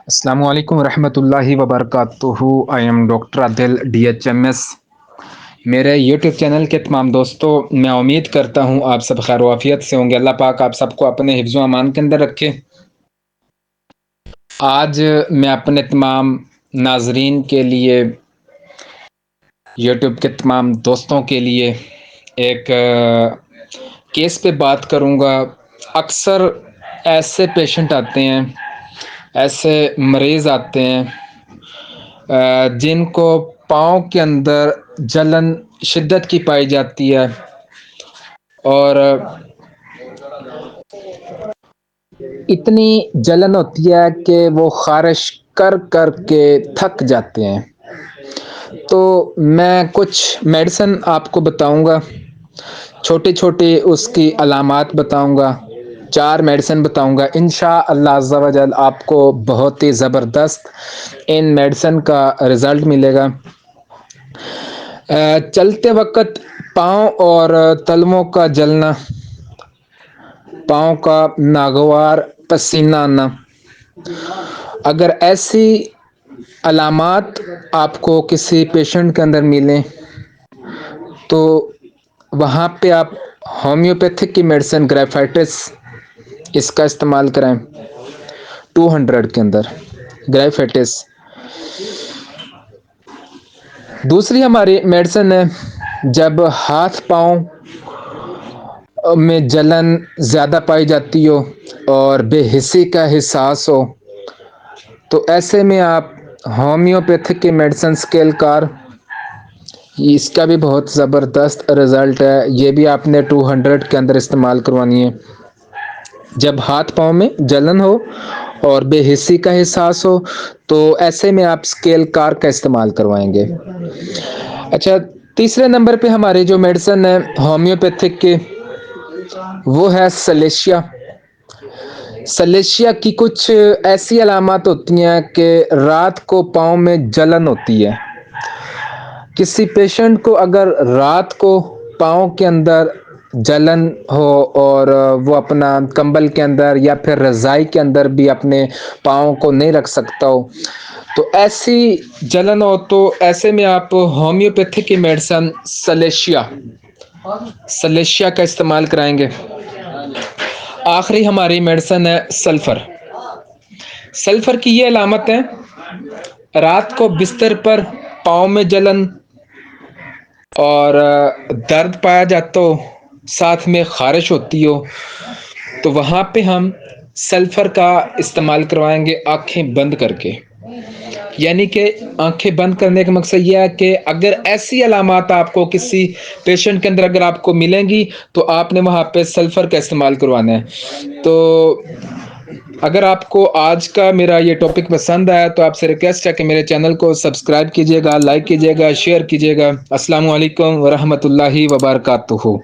السلام علیکم ورحمۃ اللہ وبرکاتہ۔ I am doctor Adil DHMS۔ میرے یوٹیوب چینل کے تمام دوستوں، میں امید کرتا ہوں آپ سب خیر و عافیت سے ہوں گے۔ اللہ پاک آپ سب کو اپنے حفظ و امان کے اندر رکھے۔ آج میں اپنے تمام ناظرین کے لیے، یوٹیوب کے تمام دوستوں کے لیے ایک کیس پہ بات کروں گا۔ اکثر ایسے پیشنٹ آتے ہیں، ایسے مریض آتے ہیں جن کو پاؤں کے اندر جلن شدت کی پائی جاتی ہے اور اتنی جلن ہوتی ہے کہ وہ خارش کر کر کے تھک جاتے ہیں۔ تو میں کچھ میڈیسن آپ کو بتاؤں گا، چھوٹی چھوٹی اس کی علامات بتاؤں گا، 4 میڈیسن بتاؤں گا۔ انشاءاللہ عز و جل آپ کو بہت ہی زبردست ان میڈیسن کا رزلٹ ملے گا۔ چلتے وقت پاؤں اور تلووں کا جلنا، پاؤں کا ناگوار پسینہ آنا، اگر ایسی علامات آپ کو کسی پیشنٹ کے اندر ملیں تو وہاں پہ آپ ہومیوپیتھک کی میڈیسن گرافائٹس اس کا استعمال کریں 200 کے اندر گرافائٹس۔ دوسری ہماری میڈیسن ہے، جب ہاتھ پاؤں میں جلن زیادہ پائی جاتی ہو اور بے حسی کا احساس ہو تو ایسے میں آپ ہومیوپیتھک کی میڈیسن اسکیل کار، اس کا بھی بہت زبردست رزلٹ ہے، یہ بھی آپ نے 200 کے اندر استعمال کروانی ہے۔ جب ہاتھ پاؤں میں جلن ہو اور بے حسی کا احساس ہو تو ایسے میں آپ اسکیل کار کا استعمال کروائیں گے۔ اچھا، تیسرے نمبر پہ ہماری جو میڈیسن ہے ہومیوپیتھک کی، وہ ہے سلیشیا۔ سلیشیا کی کچھ ایسی علامات ہوتی ہیں کہ رات کو پاؤں میں جلن ہوتی ہے۔ کسی پیشنٹ کو اگر رات کو پاؤں کے اندر جلن ہو اور وہ اپنا کمبل کے اندر یا پھر رضائی کے اندر بھی اپنے پاؤں کو نہیں رکھ سکتا ہو تو ایسی جلن ہو تو ایسے میں آپ ہومیوپیتھک کی میڈیسن سلیشیا کا استعمال کرائیں گے۔ آخری ہماری میڈیسن ہے سلفر۔ سلفر کی یہ علامت ہے، رات کو بستر پر پاؤں میں جلن اور درد پایا جاتا ہو، ساتھ میں خارش ہوتی ہو تو وہاں پہ ہم سلفر کا استعمال کروائیں گے آنکھیں بند کر کے۔ یعنی کہ آنکھیں بند کرنے کا مقصد یہ ہے کہ اگر ایسی علامات آپ کو کسی پیشنٹ کے اندر اگر آپ کو ملیں گی تو آپ نے وہاں پہ سلفر کا استعمال کروانا ہے۔ تو اگر آپ کو آج کا میرا یہ ٹاپک پسند آیا تو آپ سے ریکویسٹ ہے کہ میرے چینل کو سبسکرائب کیجیے گا، لائک کیجیے گا، شیئر کیجیے گا۔ السلام علیکم ورحمۃ اللہ وبرکاتہ۔